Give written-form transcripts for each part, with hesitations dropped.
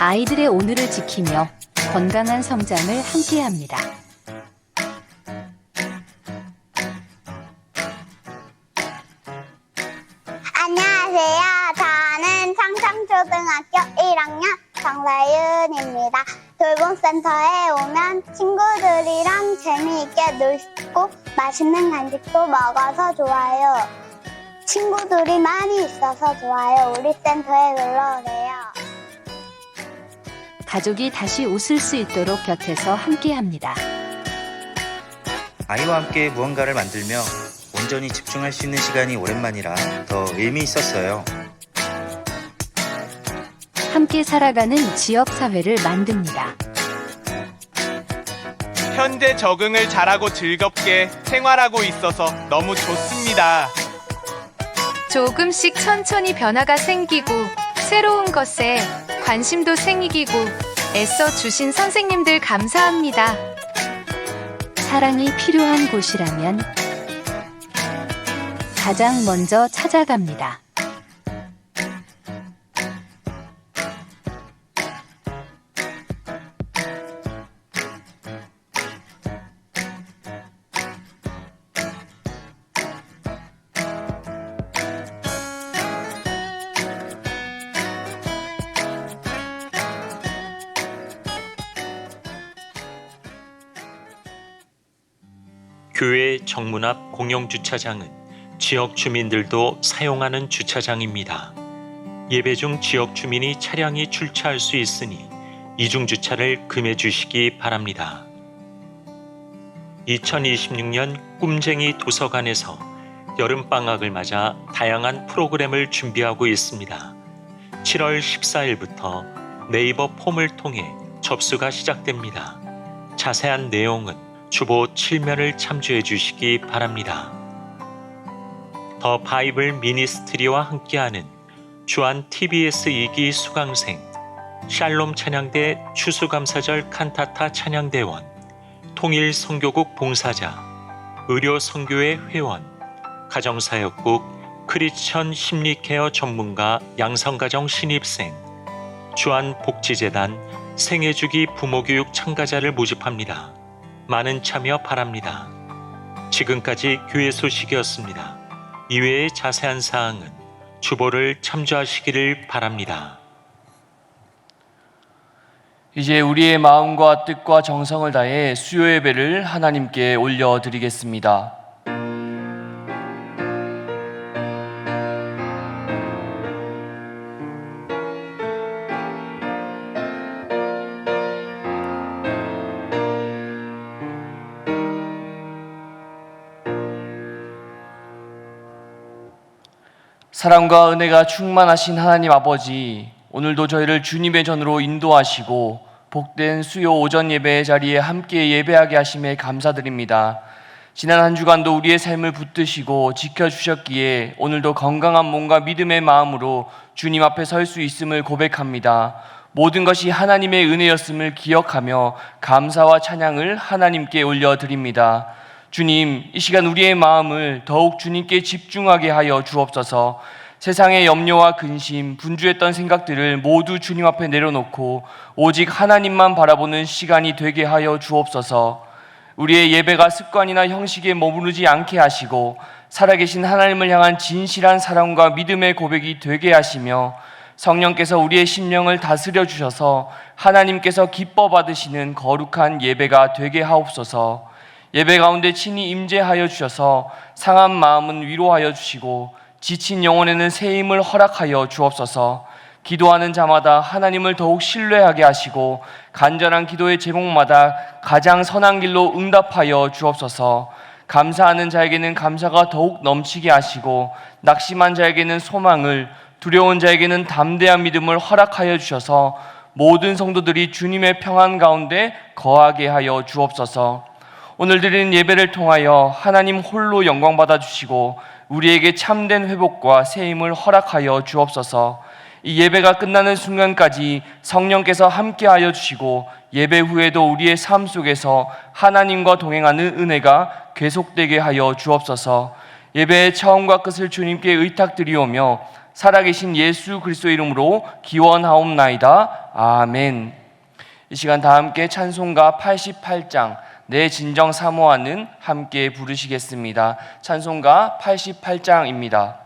아이들의 오늘을 지키며 건강한 성장을 함께합니다. 안녕하세요. 저는 청청초등학교 1학년 정서윤입니다. 돌봄센터에 오면 친구들이랑 재미있게 놀 수 있고 맛있는 간식도 먹어서 좋아요. 친구들이 많이 있어서 좋아요. 우리 센터에 놀러오세요. 가족이 다시 웃을 수 있도록 곁에서 함께합니다. 아이와 함께 무언가를 만들며 온전히 집중할 수 있는 시간이 오랜만이라 더 의미 있었어요. 함께 살아가는 지역사회를 만듭니다. 현재 적응을 잘하고 즐겁게 생활하고 있어서 너무 좋습니다. 조금씩 천천히 변화가 생기고 새로운 것에 관심도 생기고 애써 주신 선생님들 감사합니다. 사랑이 필요한 곳이라면 가장 먼저 찾아갑니다. 교회 정문 앞 공용주차장은 지역 주민들도 사용하는 주차장입니다. 예배 중 지역 주민이 차량이 출차할 수 있으니 이중주차를 금해 주시기 바랍니다. 2026년 꿈쟁이 도서관에서 여름방학을 맞아 다양한 프로그램을 준비하고 있습니다. 7월 14일부터 네이버 폼을 통해 접수가 시작됩니다. 자세한 내용은 주보 7면을 참조해 주시기 바랍니다. 더 바이블 미니스트리와 함께하는 주한 TBS 2기 수강생, 샬롬 찬양대 추수감사절 칸타타 찬양대원, 통일 선교국 봉사자, 의료 선교회 회원, 가정사역국, 크리스천 심리케어 전문가 양성가정 신입생, 주한 복지재단 생애주기 부모교육 참가자를 모집합니다. 많은 참여 바랍니다. 지금까지 교회 소식이었습니다. 이외의 자세한 사항은 주보를 참조하시기를 바랍니다. 이제 우리의 마음과 뜻과 정성을 다해 수요 예배를 하나님께 올려드리겠습니다. 사랑과 은혜가 충만하신 하나님 아버지, 오늘도 저희를 주님의 전으로 인도하시고 복된 수요 오전 예배의 자리에 함께 예배하게 하심에 감사드립니다. 지난 한 주간도 우리의 삶을 붙드시고 지켜주셨기에 오늘도 건강한 몸과 믿음의 마음으로 주님 앞에 설 수 있음을 고백합니다. 모든 것이 하나님의 은혜였음을 기억하며 감사와 찬양을 하나님께 올려드립니다. 주님, 이 시간 우리의 마음을 더욱 주님께 집중하게 하여 주옵소서. 세상의 염려와 근심, 분주했던 생각들을 모두 주님 앞에 내려놓고 오직 하나님만 바라보는 시간이 되게 하여 주옵소서. 우리의 예배가 습관이나 형식에 머무르지 않게 하시고 살아계신 하나님을 향한 진실한 사랑과 믿음의 고백이 되게 하시며 성령께서 우리의 심령을 다스려 주셔서 하나님께서 기뻐 받으시는 거룩한 예배가 되게 하옵소서. 예배 가운데 친히 임재하여 주셔서 상한 마음은 위로하여 주시고 지친 영혼에는 새 힘을 허락하여 주옵소서. 기도하는 자마다 하나님을 더욱 신뢰하게 하시고 간절한 기도의 제목마다 가장 선한 길로 응답하여 주옵소서. 감사하는 자에게는 감사가 더욱 넘치게 하시고 낙심한 자에게는 소망을, 두려운 자에게는 담대한 믿음을 허락하여 주셔서 모든 성도들이 주님의 평안 가운데 거하게 하여 주옵소서. 오늘 드리는 예배를 통하여 하나님 홀로 영광 받아주시고 우리에게 참된 회복과 새 힘을 허락하여 주옵소서. 이 예배가 끝나는 순간까지 성령께서 함께하여 주시고 예배 후에도 우리의 삶 속에서 하나님과 동행하는 은혜가 계속되게 하여 주옵소서. 예배의 처음과 끝을 주님께 의탁드리오며 살아계신 예수 그리스도의 이름으로 기원하옵나이다. 아멘. 이 시간 다 함께 찬송가 88장 내 진정 사모하는 함께 부르시겠습니다. 찬송가 88장입니다.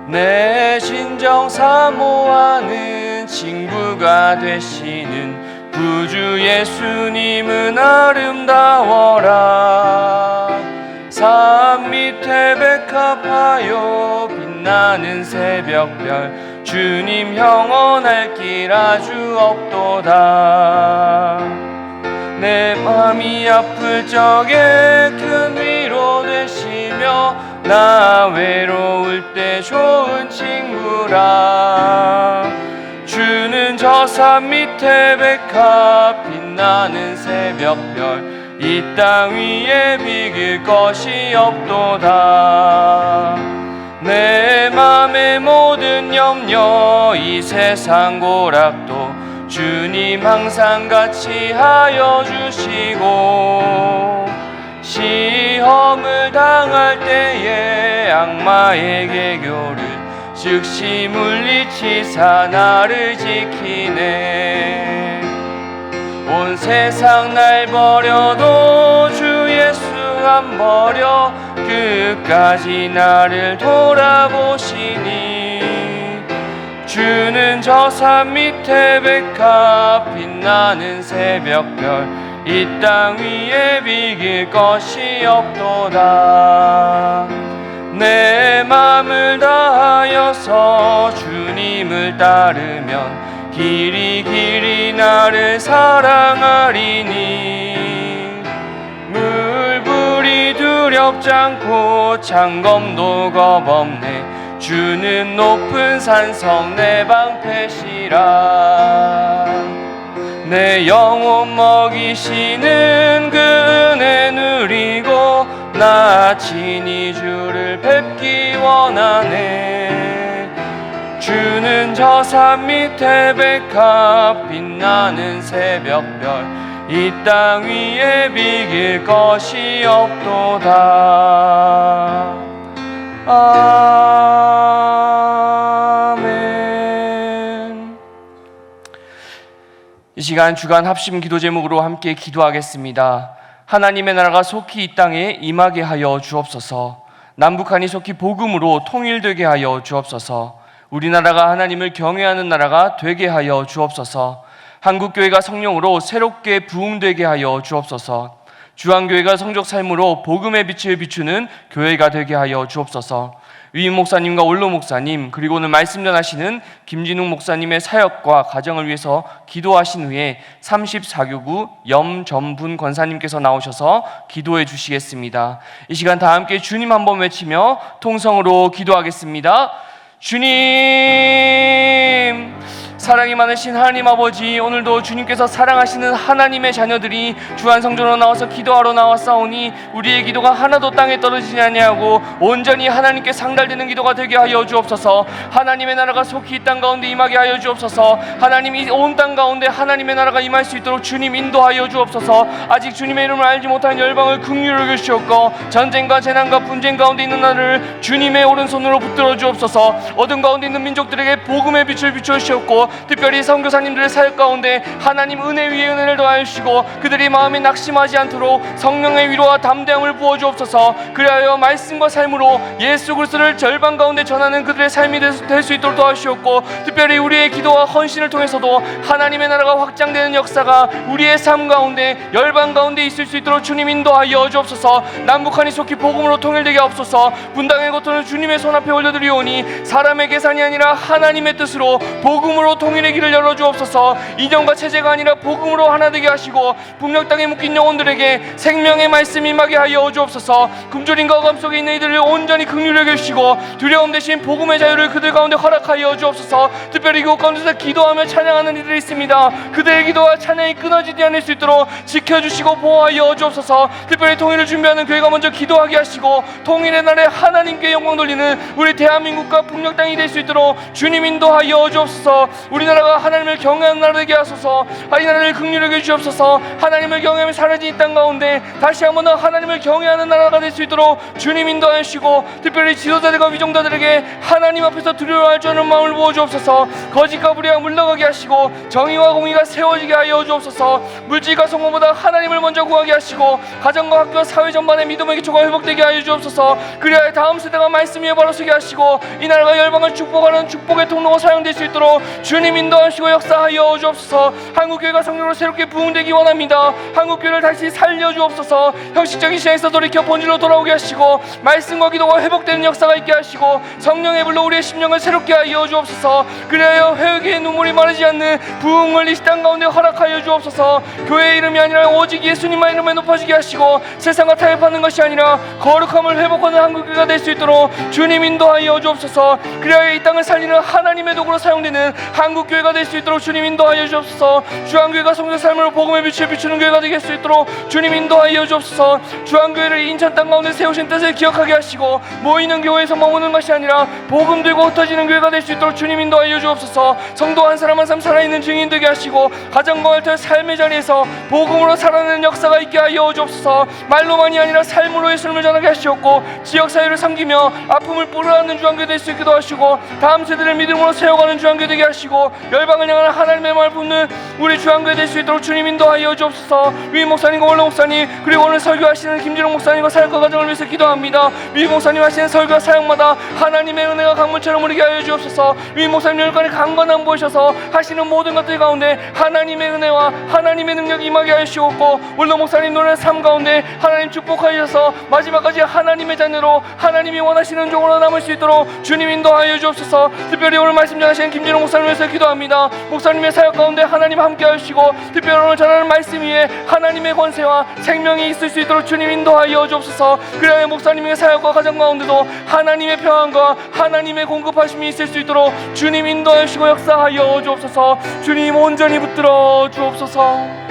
내 진정 사모하는 친구가 되시는 구주 예수님은 아름다워라. 산 밑에 백합하여 빛나는 새벽별 주님 영원할 길 아주 없도다. 내 맘이 아플 적에 큰 위로 되시며 나 외로울 때 좋은 친구라. 주는 저 산 밑에 백합 빛나는 새벽별 이 땅 위에 비길 것이 없도다. 내 맘의 모든 염려 이 세상 고락도 주님 항상 같이 하여 주시고 시험을 당할 때에 악마의 개교를 즉시 물리치사 나를 지키네. 온 세상 날 버려도 주 예수 안 버려 끝까지 나를 돌아보시니. 주는 저 산 밑에 백합 빛나는 새벽별 이 땅 위에 비길 것이 없도다. 내 맘을 다하여서 주님을 따르면 길이 길이 나를 사랑하리니. 물불이 두렵지 않고 창검도 겁없네. 주는 높은 산성 내 방패시라. 내 영혼 먹이시는 그 은혜 누리고 나 친히 주를 뵙기 원하네. 주는 저 산 밑에 백합 빛나는 새벽별 이 땅 위에 비길 것이 없도다. 아멘. 이 시간 주간 합심 기도 제목으로 함께 기도하겠습니다. 하나님의 나라가 속히 이 땅에 임하게 하여 주옵소서. 남북한이 속히 복음으로 통일되게 하여 주옵소서. 우리나라가 하나님을 경외하는 나라가 되게 하여 주옵소서. 한국교회가 성령으로 새롭게 부흥되게 하여 주옵소서. 주한교회가 성적 삶으로 복음의 빛을 비추는 교회가 되게 하여 주옵소서. 위임 목사님과 원로 목사님 그리고 오늘 말씀 전하시는 김진웅 목사님의 사역과 가정을 위해서 기도하신 후에 34교구 염전분 권사님께서 나오셔서 기도해 주시겠습니다. 이 시간 다 함께 주님 한번 외치며 통성으로 기도하겠습니다. 주님, 사랑이 많으신 하나님 아버지, 오늘도 주님께서 사랑하시는 하나님의 자녀들이 주한성전으로 나와서 기도하러 나왔사오니 우리의 기도가 하나도 땅에 떨어지지 아니하고 온전히 하나님께 상달되는 기도가 되게 하여 주옵소서. 하나님의 나라가 속히 이 땅 가운데 임하게 하여 주옵소서. 하나님 이 온 땅 가운데 하나님의 나라가 임할 수 있도록 주님 인도하여 주옵소서. 아직 주님의 이름을 알지 못한 열방을 긍휼히 여기시옵고 전쟁과 재난과 분쟁 가운데 있는 나를 주님의 오른손으로 붙들어 주옵소서. 어둠 가운데 있는 민족들에게 복음의 빛을 비추시옵고 특별히 선교사님들의 사역 가운데 하나님 은혜 위에 은혜를 더하여 주시고 그들이 마음에 낙심하지 않도록 성령의 위로와 담대함을 부어주옵소서. 그리하여 말씀과 삶으로 예수 그리스도를 절반 가운데 전하는 그들의 삶이 될 수 있도록 도와주시옵고 특별히 우리의 기도와 헌신을 통해서도 하나님의 나라가 확장되는 역사가 우리의 삶 가운데 열방 가운데 있을 수 있도록 주님 인도하여 주옵소서. 남북한이 속히 복음으로 통일되게 하옵소서. 분당의 고통을 주님의 손 앞에 올려드리오니 사람의 계산이 아니라 하나님의 뜻으로 복음으로 통일의 길을 열어주옵소서. 이정과 체제가 아니라 복음으로 하나 되게 하시고 북녘 땅에 묶인 영혼들에게 생명의 말씀이 임하게 하여 주옵소서. 굶주림과 어감 속에 있는 이들을 온전히 긍휼히 여겨주시고 두려움 대신 복음의 자유를 그들 가운데 허락하여 주옵소서. 특별히 이곳 가운데서 기도하며 찬양하는 이들이 있습니다. 그들의 기도와 찬양이 끊어지지 않을 수 있도록 지켜주시고 보호하여 주옵소서. 특별히 통일을 준비하는 교회가 먼저 기도하게 하시고 통일의 날에 하나님께 영광 돌리는 우리 대한민국과 북녘 땅이 될 수 있도록 주님 인도하여 주옵소서. 우리나라가 하나님을 경외하는 나라 되게 하소서. 이 나라를 긍휼하게 주옵소서. 하나님을 경외하며 사라진 이 땅 가운데 다시 한번 더 하나님을 경외하는 나라가 될 수 있도록 주님 인도하시고, 특별히 지도자들과 위종자들에게 하나님 앞에서 두려워할 줄 아는 마음을 부어주옵소서. 거짓과 불의가 물러가게 하시고 정의와 공의가 세워지게 하여 주옵소서. 물질과 성공보다 하나님을 먼저 구하게 하시고 가정과 학교와 사회 전반의 믿음의 기초가 회복되게 하여 주옵소서. 그리하여 다음 세대가 말씀 위에 바로 서게 하시고 이 나라가 열방을 축복하는 축복의 통로가 사용될 수 있도록 주님 인도하시고 역사하여 주옵소서. 한국교회가 성령으로 새롭게 부흥되기 원합니다. 한국교회를 다시 살려주옵소서. 형식적인 시장에서 돌이켜 본질로 돌아오게 하시고 말씀과 기도가 회복되는 역사가 있게 하시고 성령의 불로 우리의 심령을 새롭게 하여 주옵소서. 그리하여 회개의 눈물이 마르지 않는 부흥을 이 땅 가운데 허락하여 주옵소서. 교회의 이름이 아니라 오직 예수님만 이름에 높아지게 하시고 세상과 타협하는 것이 아니라 거룩함을 회복하는 한국교회가 될 수 있도록 주님 인도하여 주옵소서. 그리하여 이 땅을 살리는 하나님의 도구로 사용되는 한국교회가 될 수 있도록 주님 인도하여 주옵소서. 주한교회가 성경 삶으로 복음의 빛을 비추는 교회가 되게 할 수 있도록 주님 인도하여 주옵소서. 주한교회를 인천 땅 가운데 세우신 뜻을 기억하게 하시고 모이는 교회에서 머무는 것이 아니라 복음 들고 흩어지는 교회가 될 수 있도록 주님 인도하여 주옵소서. 성도 한 사람 한 사람 살아있는 증인 되게 하시고 가정과 혈터 삶의 자리에서 복음으로 살아내는 역사가 있게 하여 주옵소서. 말로만이 아니라 삶으로 예수님을 전하게 하시옵고 지역사회를 섬기며 아픔을 뿌려안는 주한교회 될 수 있기도 하시고 다음 세대를 믿음으로 세워가는 주한교회 되게 하시고 열방을 향하는 하나님의 말 품는 우리 주한교회 될 수 있도록 주님 인도하여 주옵소서. 위임 목사님과 원로 목사님 그리고 오늘 설교하시는 김준호 목사님과 사역과 가정을 위해서 기도합니다. 위임 목사님 하시는 설교와 사역마다 하나님의 은혜가 강물처럼 흐르게 하여 주옵소서. 위임 목사님 열간에 강건함 보이셔서 하시는 모든 것들 가운데 하나님의 은혜와 하나님의 능력이 임하게 하여 주옵고 원로 목사님 노래의 삶 가운데 하나님 축복하셔서 마지막까지 하나님의 자녀로 하나님이 원하시는 종으로 남을 수 있도록 주님 인도하여 주옵소서. 특별히 오늘 말씀 전하시는 김준호 목사님을 위해서 기도합니다. 목사님의 사역 가운데 하나님 함께 하시고 특별히 오늘 전하는 말씀 위에 하나님의 권세와 생명이 있을 수 있도록 주님 인도하여 주옵소서. 그래야 목사님의 사역과 가정 가운데도 하나님의 평안과 하나님의 공급하심이 있을 수 있도록 주님 인도하시고 역사하여 주옵소서. 주님 온전히 붙들어 주옵소서.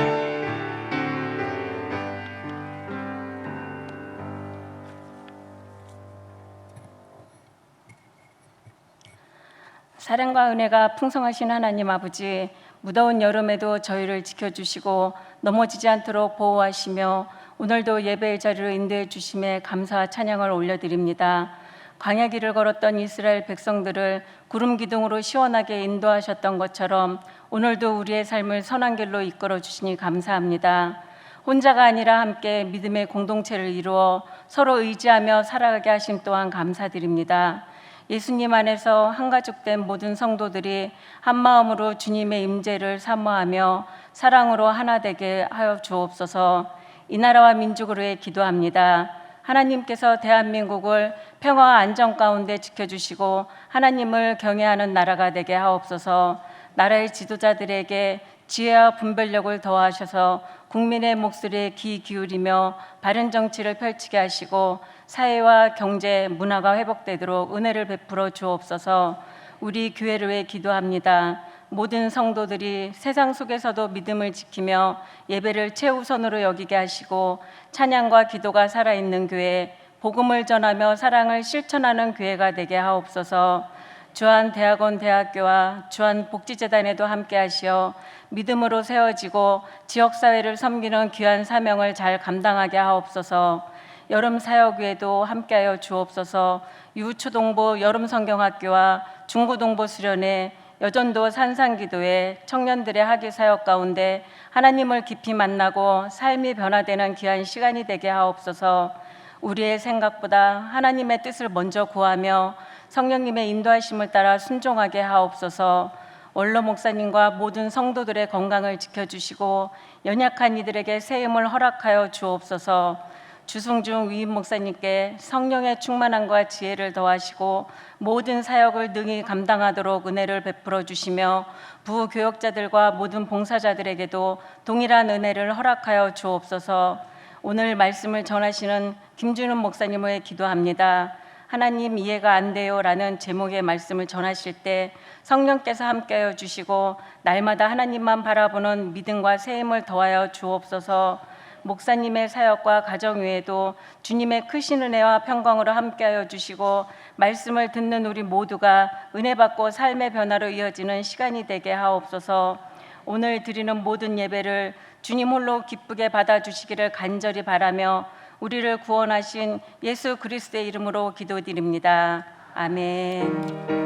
사랑과 은혜가 풍성하신 하나님 아버지, 무더운 여름에도 저희를 지켜주시고 넘어지지 않도록 보호하시며 오늘도 예배의 자리로 인도해 주심에 감사와 찬양을 올려드립니다. 광야 길을 걸었던 이스라엘 백성들을 구름 기둥으로 시원하게 인도하셨던 것처럼 오늘도 우리의 삶을 선한 길로 이끌어 주시니 감사합니다. 혼자가 아니라 함께 믿음의 공동체를 이루어 서로 의지하며 살아가게 하심 또한 감사드립니다. 예수님 안에서 한가족된 모든 성도들이 한마음으로 주님의 임재를 사모하며 사랑으로 하나 되게 하여 주옵소서. 이 나라와 민족을 위해 기도합니다. 하나님께서 대한민국을 평화와 안정 가운데 지켜주시고 하나님을 경외하는 나라가 되게 하옵소서. 나라의 지도자들에게 지혜와 분별력을 더하셔서 국민의 목소리에 귀 기울이며 바른 정치를 펼치게 하시고 사회와 경제, 문화가 회복되도록 은혜를 베풀어 주옵소서. 우리 교회를 위해 기도합니다. 모든 성도들이 세상 속에서도 믿음을 지키며 예배를 최우선으로 여기게 하시고 찬양과 기도가 살아있는 교회, 복음을 전하며 사랑을 실천하는 교회가 되게 하옵소서. 주한대학원 대학교와 주한복지재단에도 함께 하시어 믿음으로 세워지고 지역사회를 섬기는 귀한 사명을 잘 감당하게 하옵소서. 여름 사역에도 함께하여 주옵소서. 유초동부 여름성경학교와 중고동부 수련회, 여전도 산상기도회, 청년들의 학위 사역 가운데 하나님을 깊이 만나고 삶이 변화되는 귀한 시간이 되게 하옵소서. 우리의 생각보다 하나님의 뜻을 먼저 구하며 성령님의 인도하심을 따라 순종하게 하옵소서. 원로 목사님과 모든 성도들의 건강을 지켜주시고 연약한 이들에게 새 힘을 허락하여 주옵소서. 주승중 위임 목사님께 성령의 충만함과 지혜를 더하시고 모든 사역을 능히 감당하도록 은혜를 베풀어 주시며 부교역자들과 모든 봉사자들에게도 동일한 은혜를 허락하여 주옵소서. 오늘 말씀을 전하시는 김준훈 목사님을 위해 기도합니다. 하나님 이해가 안 돼요 라는 제목의 말씀을 전하실 때 성령께서 함께하여 주시고 날마다 하나님만 바라보는 믿음과 새 힘을 더하여 주옵소서. 목사님의 사역과 가정 외에도 주님의 크신 은혜와 평강으로 함께하여 주시고 말씀을 듣는 우리 모두가 은혜 받고 삶의 변화로 이어지는 시간이 되게 하옵소서. 오늘 드리는 모든 예배를 주님 홀로 기쁘게 받아주시기를 간절히 바라며 우리를 구원하신 예수 그리스도의 이름으로 기도드립니다. 아멘.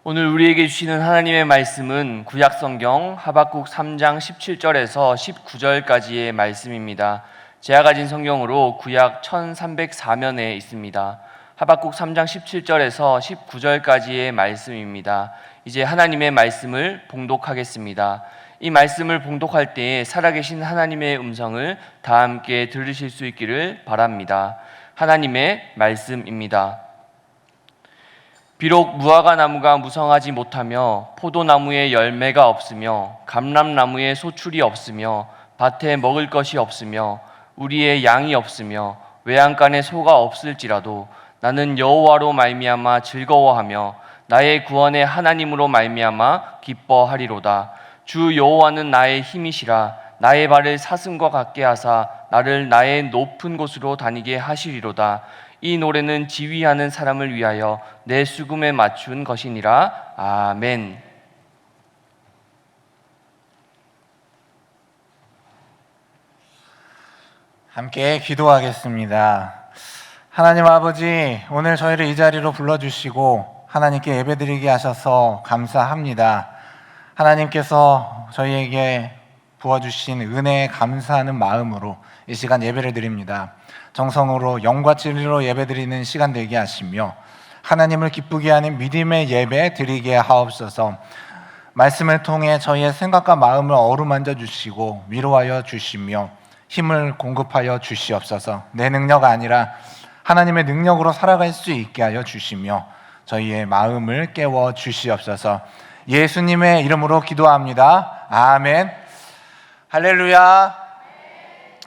오늘 우리에게 주시는 하나님의 말씀은 구약성경 하박국 3장 17절에서 19절까지의 말씀입니다. 제가 가진 성경으로 구약 1304면에 있습니다. 하박국 3장 17절에서 19절까지의 말씀입니다. 이제 하나님의 말씀을 봉독하겠습니다. 이 말씀을 봉독할 때에 살아계신 하나님의 음성을 다 함께 들으실 수 있기를 바랍니다. 하나님의 말씀입니다. 비록 무화과 나무가 무성하지 못하며 포도나무에 열매가 없으며 감람나무에 소출이 없으며 밭에 먹을 것이 없으며 우리의 양이 없으며 외양간에 소가 없을지라도 나는 여호와로 말미암아 즐거워하며 나의 구원의 하나님으로 말미암아 기뻐하리로다. 주 여호와는 나의 힘이시라. 나의 발을 사슴과 같게 하사 나를 나의 높은 곳으로 다니게 하시리로다. 이 노래는 지휘하는 사람을 위하여 내 수금에 맞춘 것이니라. 아멘. 함께 기도하겠습니다. 하나님 아버지, 오늘 저희를 이 자리로 불러주시고 하나님께 예배드리게 하셔서 감사합니다. 하나님께서 저희에게 부어주신 은혜에 감사하는 마음으로 이 시간 예배를 드립니다. 정성으로 영과 진리로 예배드리는 시간 되게 하시며 하나님을 기쁘게 하는 믿음의 예배 드리게 하옵소서. 말씀을 통해 저희의 생각과 마음을 어루만져 주시고 위로하여 주시며 힘을 공급하여 주시옵소서. 내 능력 아니라 하나님의 능력으로 살아갈 수 있게 하여 주시며 저희의 마음을 깨워 주시옵소서. 예수님의 이름으로 기도합니다. 아멘. 할렐루야.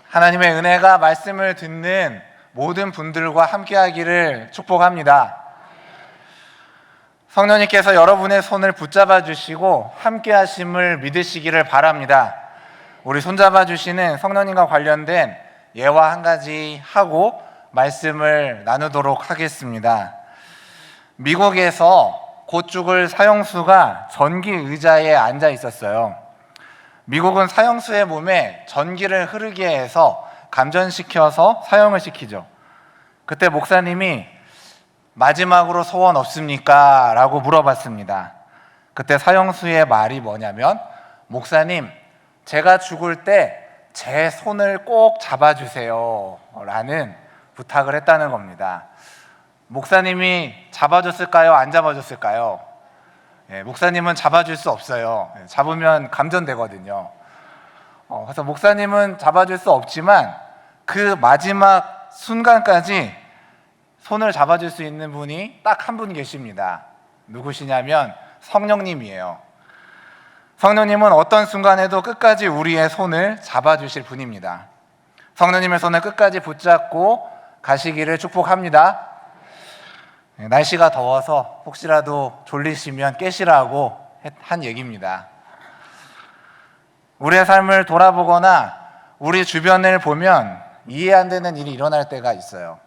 하나님의 은혜가 말씀을 듣는 모든 분들과 함께하기를 축복합니다. 성령님께서 여러분의 손을 붙잡아 주시고 함께하심을 믿으시기를 바랍니다. 우리 손잡아 주시는 성령님과 관련된 예화 한 가지 하고 말씀을 나누도록 하겠습니다. 미국에서 곧 죽을 사형수가 전기 의자에 앉아 있었어요. 미국은 사형수의 몸에 전기를 흐르게 해서 감전시켜서 사형을 시키죠. 그때 목사님이 마지막으로 소원 없습니까? 라고 물어봤습니다. 그때 사형수의 말이 뭐냐면, 목사님, 제가 죽을 때 제 손을 꼭 잡아주세요 라는 부탁을 했다는 겁니다. 목사님이 잡아줬을까요? 안 잡아줬을까요? 목사님은 잡아줄 수 없어요. 잡으면 감전되거든요. 그래서 목사님은 잡아줄 수 없지만 그 마지막 순간까지 손을 잡아줄 수 있는 분이 딱 한 분 계십니다. 누구시냐면 성령님이에요. 성령님은 어떤 순간에도 끝까지 우리의 손을 잡아주실 분입니다. 성령님의 손을 끝까지 붙잡고 가시기를 축복합니다. 날씨가 더워서 혹시라도 졸리시면 깨시라고 한 얘기입니다. 우리의 삶을 돌아보거나 우리 주변을 보면 이해 안 되는 일이 일어날 때가 있어요.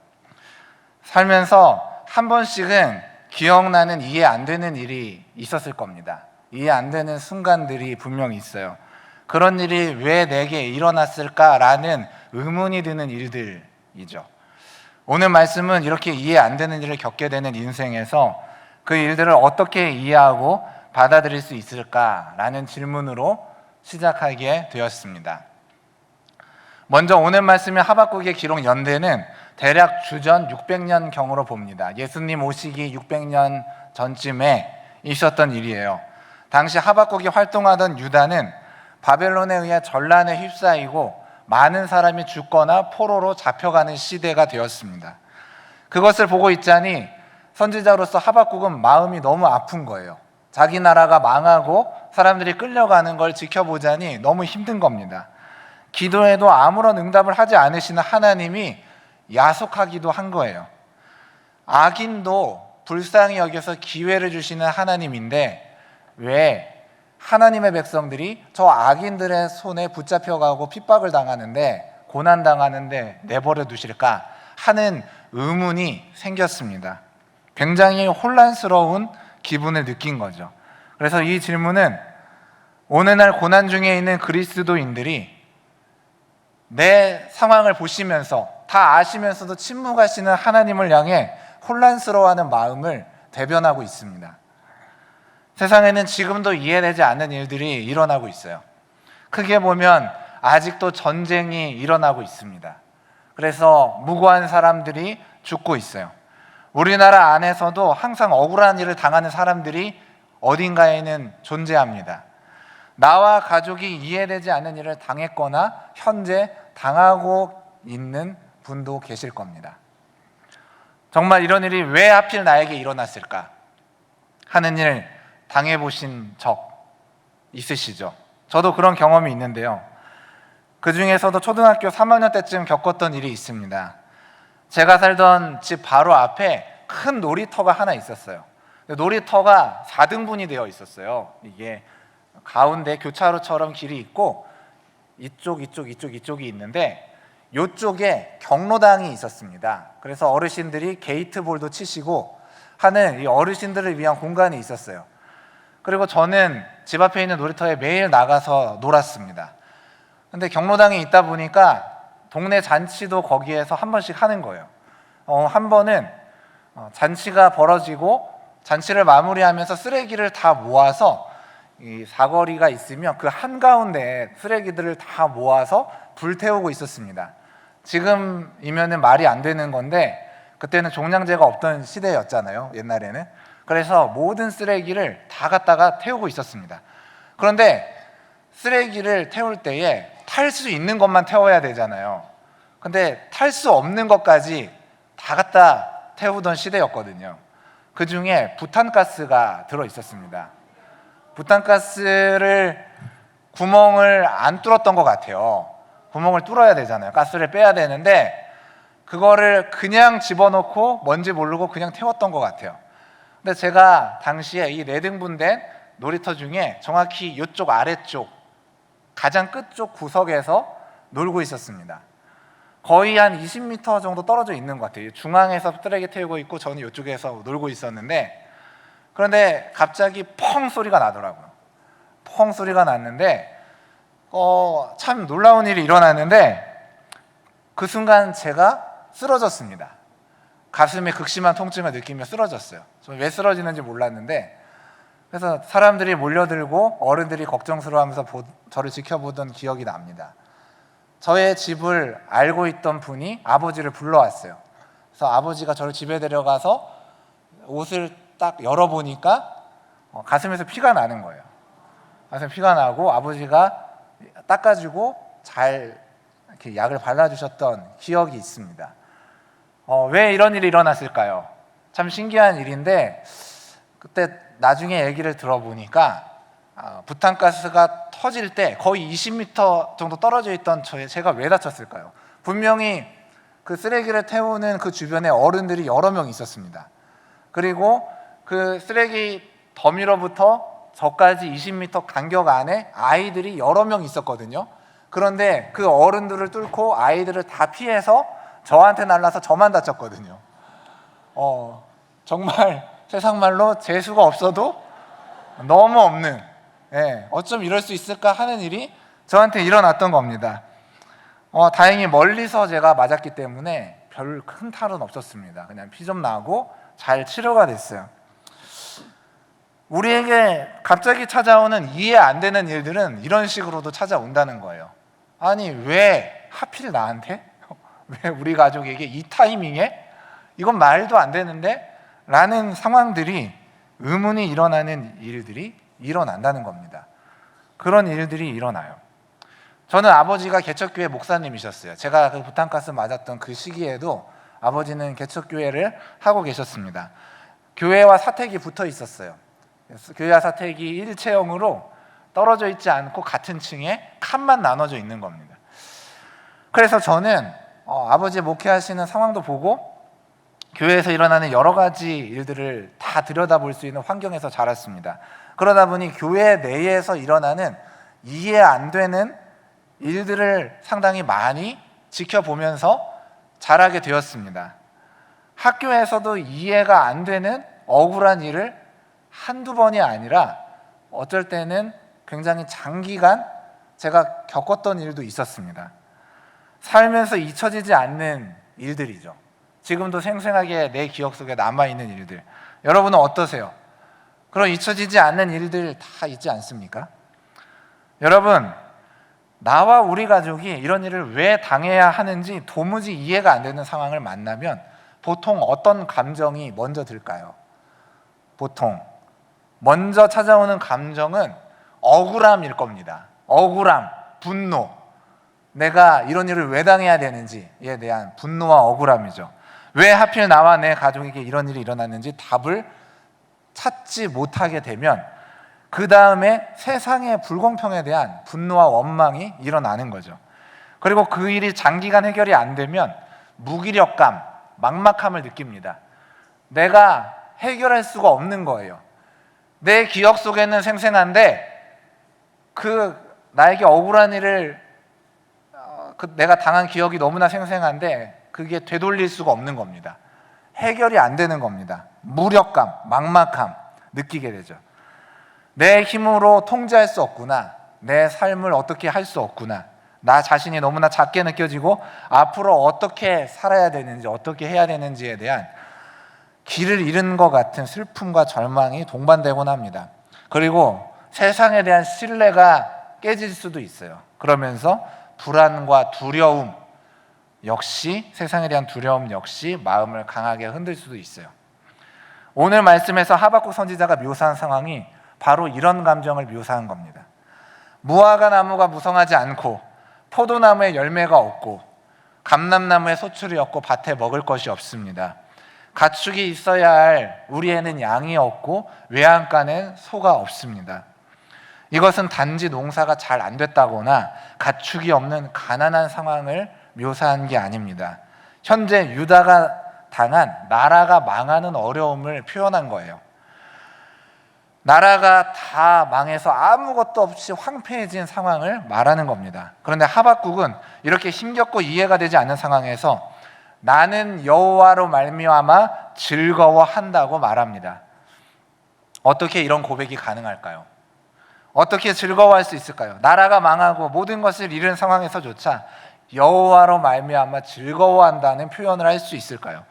살면서 한 번씩은 기억나는 이해 안 되는 일이 있었을 겁니다. 이해 안 되는 순간들이 분명히 있어요. 그런 일이 왜 내게 일어났을까라는 의문이 드는 일들이죠. 오늘 말씀은 이렇게 이해 안 되는 일을 겪게 되는 인생에서 그 일들을 어떻게 이해하고 받아들일 수 있을까라는 질문으로 시작하게 되었습니다. 먼저 오늘 말씀의 하박국의 기록 연대는 대략 주전 600년경으로 봅니다. 예수님 오시기 600년 전쯤에 있었던 일이에요. 당시 하박국이 활동하던 유다는 바벨론에 의해 전란에 휩싸이고 많은 사람이 죽거나 포로로 잡혀가는 시대가 되었습니다. 그것을 보고 있자니 선지자로서 하박국은 마음이 너무 아픈 거예요. 자기 나라가 망하고 사람들이 끌려가는 걸 지켜보자니 너무 힘든 겁니다. 기도해도 아무런 응답을 하지 않으시는 하나님이 야속하기도 한 거예요. 악인도 불쌍히 여겨서 기회를 주시는 하나님인데 왜 하나님의 백성들이 저 악인들의 손에 붙잡혀가고 핍박을 당하는데, 고난당하는데 내버려 두실까 하는 의문이 생겼습니다. 굉장히 혼란스러운 기분을 느낀 거죠. 그래서 이 질문은 오늘날 고난 중에 있는 그리스도인들이 내 상황을 보시면서 다 아시면서도 침묵하시는 하나님을 향해 혼란스러워하는 마음을 대변하고 있습니다. 세상에는 지금도 이해되지 않는 일들이 일어나고 있어요. 크게 보면 아직도 전쟁이 일어나고 있습니다. 그래서 무고한 사람들이 죽고 있어요. 우리나라 안에서도 항상 억울한 일을 당하는 사람들이 어딘가에는 존재합니다. 나와 가족이 이해되지 않는 일을 당했거나 현재 당하고 있는 분도 계실 겁니다. 정말 이런 일이 왜 하필 나에게 일어났을까 하는 일 당해보신 적 있으시죠? 저도 그런 경험이 있는데요. 그 중에서도 초등학교 3학년 때쯤 겪었던 일이 있습니다. 제가 살던 집 바로 앞에 큰 놀이터가 하나 있었어요. 놀이터가 4등분이 되어 있었어요. 이게 가운데 교차로처럼 길이 있고 이쪽이 있는데 이쪽에 경로당이 있었습니다. 그래서 어르신들이 게이트볼도 치시고 하는 이 어르신들을 위한 공간이 있었어요. 그리고 저는 집 앞에 있는 놀이터에 매일 나가서 놀았습니다. 근데 경로당이 있다 보니까 동네 잔치도 거기에서 한 번씩 하는 거예요. 한 번은 잔치가 벌어지고 잔치를 마무리하면서 쓰레기를 다 모아서 이 사거리가 있으면 그 한가운데 쓰레기들을 다 모아서 불태우고 있었습니다. 지금이면은 말이 안 되는 건데 그때는 종량제가 없던 시대였잖아요, 옛날에는. 그래서 모든 쓰레기를 다 갖다가 태우고 있었습니다. 그런데 쓰레기를 태울 때에 탈 수 있는 것만 태워야 되잖아요. 근데 탈 수 없는 것까지 다 갖다 태우던 시대였거든요. 그 중에 부탄가스가 들어 있었습니다. 부탄가스를 구멍을 안 뚫었던 것 같아요. 구멍을 뚫어야 되잖아요. 가스를 빼야 되는데 그거를 그냥 집어넣고 뭔지 모르고 그냥 태웠던 것 같아요. 근데 제가 당시에 이 4등분된 놀이터 중에 정확히 이쪽 아래쪽 가장 끝쪽 구석에서 놀고 있었습니다. 거의 한 20m 정도 떨어져 있는 것 같아요. 중앙에서 쓰레기 태우고 있고 저는 이쪽에서 놀고 있었는데, 그런데 갑자기 펑 소리가 나더라고요. 펑 소리가 났는데 참 놀라운 일이 일어났는데 그 순간 제가 쓰러졌습니다. 가슴에 극심한 통증을 느끼며 쓰러졌어요. 저는 왜 쓰러지는지 몰랐는데, 그래서 사람들이 몰려들고 어른들이 걱정스러워하면서 저를 지켜보던 기억이 납니다. 저의 집을 알고 있던 분이 아버지를 불러왔어요. 그래서 아버지가 저를 집에 데려가서 옷을 딱 열어보니까 가슴에서 피가 나는 거예요. 가슴에 피가 나고 아버지가 닦아주고 잘 이렇게 약을 발라주셨던 기억이 있습니다. 왜 이런 일이 일어났을까요? 참 신기한 일인데 그때 나중에 얘기를 들어보니까 부탄가스가 터질 때 거의 20m 정도 떨어져 있던 제가 왜 다쳤을까요? 분명히 그 쓰레기를 태우는 그 주변에 어른들이 여러 명 있었습니다. 그리고 그 쓰레기 더미로부터 저까지 20m 간격 안에 아이들이 여러 명 있었거든요. 그런데 그 어른들을 뚫고 아이들을 다 피해서 저한테 날라서 저만 다쳤거든요. 정말 세상 말로 재수가 없어도 너무 없는, 어쩜 이럴 수 있을까 하는 일이 저한테 일어났던 겁니다. 다행히 멀리서 제가 맞았기 때문에 별 큰 탈은 없었습니다. 그냥 피 좀 나고 잘 치료가 됐어요. 우리에게 갑자기 찾아오는 이해 안 되는 일들은 이런 식으로도 찾아온다는 거예요. 아니 왜 하필 나한테? 왜 우리 가족에게 이 타이밍에? 이건 말도 안 되는데? 라는 상황들이, 의문이 일어나는 일들이 일어난다는 겁니다. 그런 일들이 일어나요. 저는 아버지가 개척교회 목사님이셨어요. 제가 그 부탄가스 맞았던 그 시기에도 아버지는 개척교회를 하고 계셨습니다. 교회와 사택이 붙어 있었어요. 교회와 사택이 일체형으로 떨어져 있지 않고 같은 층에 칸만 나눠져 있는 겁니다. 그래서 저는 아버지 목회하시는 상황도 보고 교회에서 일어나는 여러 가지 일들을 다 들여다볼 수 있는 환경에서 자랐습니다. 그러다 보니 교회 내에서 일어나는 이해 안 되는 일들을 상당히 많이 지켜보면서 자라게 되었습니다. 학교에서도 이해가 안 되는 억울한 일을 한두 번이 아니라 어쩔 때는 굉장히 장기간 제가 겪었던 일도 있었습니다. 살면서 잊혀지지 않는 일들이죠. 지금도 생생하게 내 기억 속에 남아있는 일들. 여러분은 어떠세요? 그런 잊혀지지 않는 일들 다 있지 않습니까? 여러분, 나와 우리 가족이 이런 일을 왜 당해야 하는지 도무지 이해가 안 되는 상황을 만나면 보통 어떤 감정이 먼저 들까요? 보통 먼저 찾아오는 감정은 억울함일 겁니다. 억울함, 분노. 내가 이런 일을 왜 당해야 되는지에 대한 분노와 억울함이죠. 왜 하필 나와 내 가족에게 이런 일이 일어났는지 답을 찾지 못하게 되면 그 다음에 세상의 불공평에 대한 분노와 원망이 일어나는 거죠. 그리고 그 일이 장기간 해결이 안 되면 무기력감, 막막함을 느낍니다. 내가 해결할 수가 없는 거예요. 내 기억 속에는 생생한데 그 나에게 억울한 일을 내가 당한 기억이 너무나 생생한데 그게 되돌릴 수가 없는 겁니다. 해결이 안 되는 겁니다. 무력감, 막막함 느끼게 되죠. 내 힘으로 통제할 수 없구나. 내 삶을 어떻게 할 수 없구나. 나 자신이 너무나 작게 느껴지고 앞으로 어떻게 살아야 되는지 어떻게 해야 되는지에 대한 길을 잃은 것 같은 슬픔과 절망이 동반되곤 합니다. 그리고 세상에 대한 신뢰가 깨질 수도 있어요. 그러면서 불안과 두려움 역시 세상에 대한 두려움 역시 마음을 강하게 흔들 수도 있어요. 오늘 말씀에서 하박국 선지자가 묘사한 상황이 바로 이런 감정을 묘사한 겁니다. 무화과 나무가 무성하지 않고 포도나무에 열매가 없고 감람나무에 소출이 없고 밭에 먹을 것이 없습니다. 가축이 있어야 할 우리에는 양이 없고 외양간엔 소가 없습니다. 이것은 단지 농사가 잘 안 됐다거나 가축이 없는 가난한 상황을 묘사한 게 아닙니다. 현재 유다가 당한 나라가 망하는 어려움을 표현한 거예요. 나라가 다 망해서 아무것도 없이 황폐해진 상황을 말하는 겁니다. 그런데 하박국은 이렇게 힘겹고 이해가 되지 않는 상황에서 나는 여호와로 말미암아 즐거워한다고 말합니다. 어떻게 이런 고백이 가능할까요? 어떻게 즐거워할 수 있을까요? 나라가 망하고 모든 것을 잃은 상황에서조차 여호와로 말미암아 즐거워한다는 표현을 할 수 있을까요?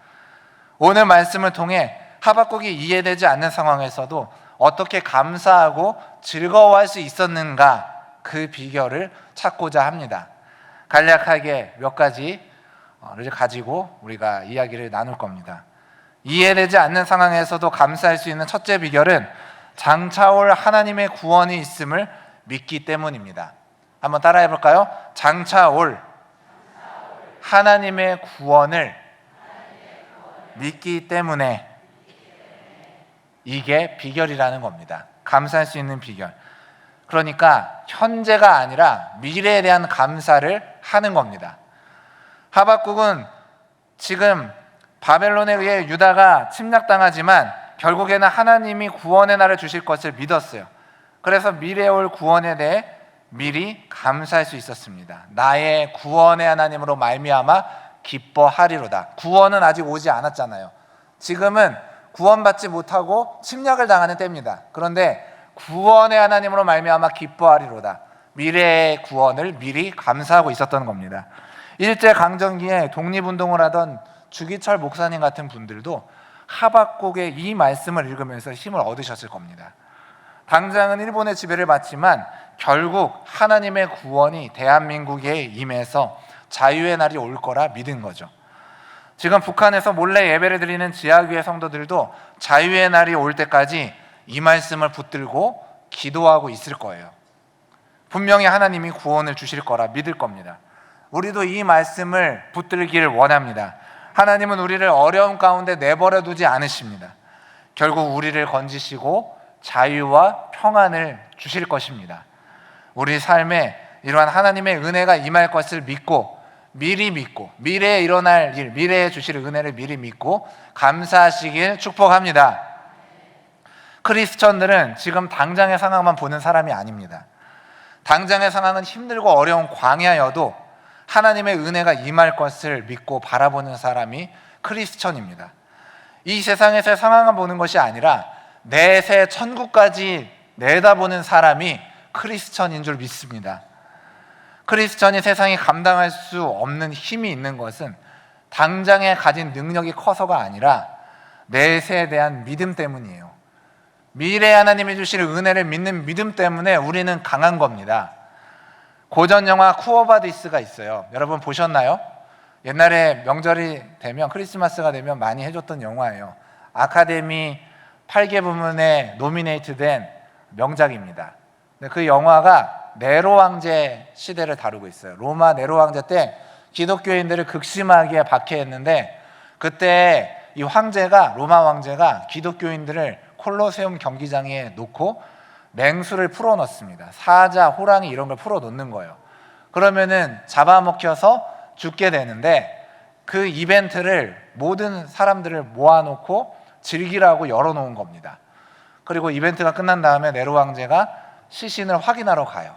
오늘 말씀을 통해 하박국이 이해되지 않는 상황에서도 어떻게 감사하고 즐거워할 수 있었는가 그 비결을 찾고자 합니다. 간략하게 몇 가지를 가지고 우리가 이야기를 나눌 겁니다. 이해되지 않는 상황에서도 감사할 수 있는 첫째 비결은 장차올 하나님의 구원이 있음을 믿기 때문입니다. 한번 따라해 볼까요? 장차올 하나님의 구원을 믿기 때문에 이게 비결이라는 겁니다. 감사할 수 있는 비결. 그러니까 현재가 아니라 미래에 대한 감사를 하는 겁니다. 하박국은 지금 바벨론에 의해 유다가 침략당하지만 결국에는 하나님이 구원의 날을 주실 것을 믿었어요. 그래서 미래에 올 구원에 대해 미리 감사할 수 있었습니다. 나의 구원의 하나님으로 말미암아 기뻐하리로다. 구원은 아직 오지 않았잖아요. 지금은 구원받지 못하고 침략을 당하는 때입니다. 그런데 구원의 하나님으로 말미암아 기뻐하리로다. 미래의 구원을 미리 감사하고 있었던 겁니다. 일제강점기에 독립운동을 하던 주기철 목사님 같은 분들도 하박국의 이 말씀을 읽으면서 힘을 얻으셨을 겁니다. 당장은 일본의 지배를 받지만 결국 하나님의 구원이 대한민국에 임해서 자유의 날이 올 거라 믿은 거죠. 지금 북한에서 몰래 예배를 드리는 지하교회 성도들도 자유의 날이 올 때까지 이 말씀을 붙들고 기도하고 있을 거예요. 분명히 하나님이 구원을 주실 거라 믿을 겁니다. 우리도 이 말씀을 붙들기를 원합니다. 하나님은 우리를 어려움 가운데 내버려 두지 않으십니다. 결국 우리를 건지시고 자유와 평안을 주실 것입니다. 우리 삶에 이러한 하나님의 은혜가 임할 것을 믿고 미리 믿고, 미래에 일어날 일, 미래에 주실 은혜를 미리 믿고 감사하시길 축복합니다. 크리스천들은 지금 당장의 상황만 보는 사람이 아닙니다. 당장의 상황은 힘들고 어려운 광야여도 하나님의 은혜가 임할 것을 믿고 바라보는 사람이 크리스천입니다. 이 세상에서의 상황만 보는 것이 아니라 내세 천국까지 내다보는 사람이 크리스천인 줄 믿습니다. 크리스천이 세상이 감당할 수 없는 힘이 있는 것은 당장에 가진 능력이 커서가 아니라 내세에 대한 믿음 때문이에요. 미래에 하나님이 주실 은혜를 믿는 믿음 때문에 우리는 강한 겁니다. 고전 영화 쿠어바디스가 있어요. 여러분 보셨나요? 옛날에 명절이 되면, 크리스마스가 되면 많이 해줬던 영화예요. 아카데미 8개 부문에 노미네이트된 명작입니다. 그 영화가 네로 황제 시대를 다루고 있어요. 로마 네로 황제 때 기독교인들을 극심하게 박해했는데, 그때 이 황제가, 로마 황제가 기독교인들을 콜로세움 경기장에 놓고 맹수를 풀어 넣습니다. 사자, 호랑이 이런 걸 풀어 놓는 거예요. 그러면은 잡아먹혀서 죽게 되는데, 그 이벤트를 모든 사람들을 모아놓고 즐기라고 열어놓은 겁니다. 그리고 이벤트가 끝난 다음에 네로 황제가 시신을 확인하러 가요.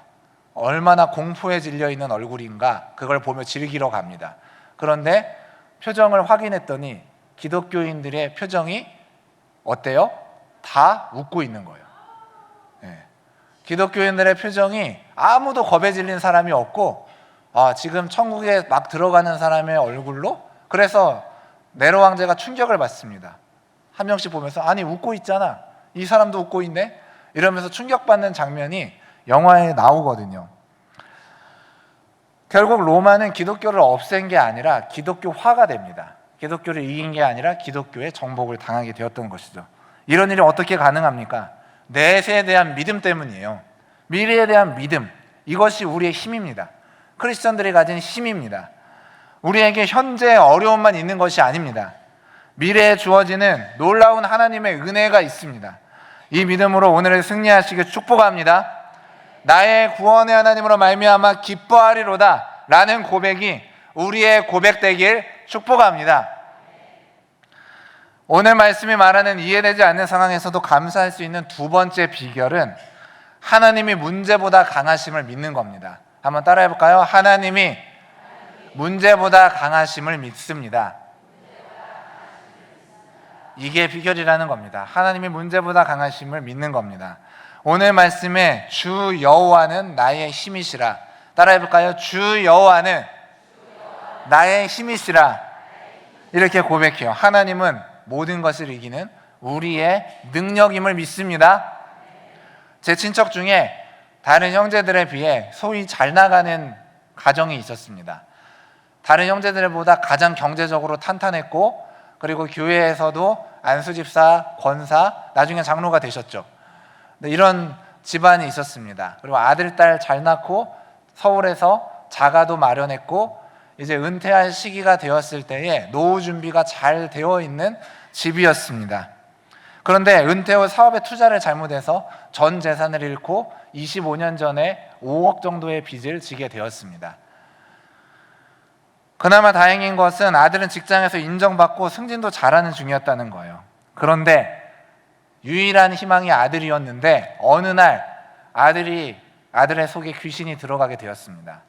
얼마나 공포에 질려 있는 얼굴인가, 그걸 보며 즐기러 갑니다. 그런데 표정을 확인했더니 기독교인들의 표정이 어때요? 다 웃고 있는 거예요. 기독교인들의 표정이 아무도 겁에 질린 사람이 없고, 지금 천국에 막 들어가는 사람의 얼굴로. 그래서 네로 황제가 충격을 받습니다. 한 명씩 보면서, 아니 웃고 있잖아, 이 사람도 웃고 있네, 이러면서 충격받는 장면이 영화에 나오거든요. 결국 로마는 기독교를 없앤 게 아니라 기독교화가 됩니다. 기독교를 이긴 게 아니라 기독교의 정복을 당하게 되었던 것이죠. 이런 일이 어떻게 가능합니까? 내세에 대한 믿음 때문이에요. 미래에 대한 믿음, 이것이 우리의 힘입니다. 크리스천들이 가진 힘입니다. 우리에게 현재 어려움만 있는 것이 아닙니다. 미래에 주어지는 놀라운 하나님의 은혜가 있습니다. 이 믿음으로 오늘을 승리하시길 축복합니다. 나의 구원의 하나님으로 말미암아 기뻐하리로다 라는 고백이 우리의 고백되길 축복합니다. 오늘 말씀이 말하는 이해되지 않는 상황에서도 감사할 수 있는 두 번째 비결은 하나님이 문제보다 강하심을 믿는 겁니다. 한번 따라해 볼까요? 하나님이 문제보다 강하심을 믿습니다. 이게 비결이라는 겁니다. 하나님이 문제보다 강하심을 믿는 겁니다. 오늘 말씀에 주 여호와는 나의 힘이시라. 따라해 볼까요? 주 여호와는 나의 힘이시라. 이렇게 고백해요. 하나님은 모든 것을 이기는 우리의 능력임을 믿습니다. 제 친척 중에 다른 형제들에 비해 소위 잘 나가는 가정이 있었습니다. 다른 형제들보다 가장 경제적으로 탄탄했고, 그리고 교회에서도 안수집사, 권사, 나중에 장로가 되셨죠. 이런 집안이 있었습니다. 그리고 아들, 딸 잘 낳고 서울에서 자가도 마련했고, 이제 은퇴할 시기가 되었을 때에 노후 준비가 잘 되어 있는 집이었습니다. 그런데 은퇴 후 사업에 투자를 잘못해서 전 재산을 잃고 25년 전에 5억 정도의 빚을 지게 되었습니다. 그나마 다행인 것은 아들은 직장에서 인정받고 승진도 잘하는 중이었다는 거예요. 그런데 유일한 희망이 아들이었는데 어느 날 아들의 속에 귀신이 들어가게 되었습니다.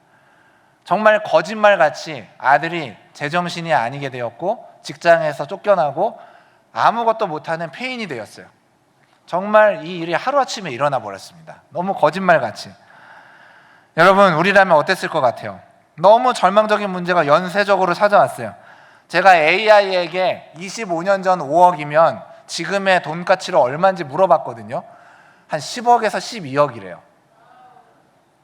정말 거짓말같이 아들이 제정신이 아니게 되었고, 직장에서 쫓겨나고 아무것도 못하는 폐인이 되었어요. 정말 이 일이 하루아침에 일어나 버렸습니다. 너무 거짓말같이. 여러분, 우리라면 어땠을 것 같아요? 너무 절망적인 문제가 연쇄적으로 찾아왔어요. 제가 AI에게 25년 전 5억이면 지금의 돈 가치로 얼마인지 물어봤거든요. 한 10억에서 12억이래요.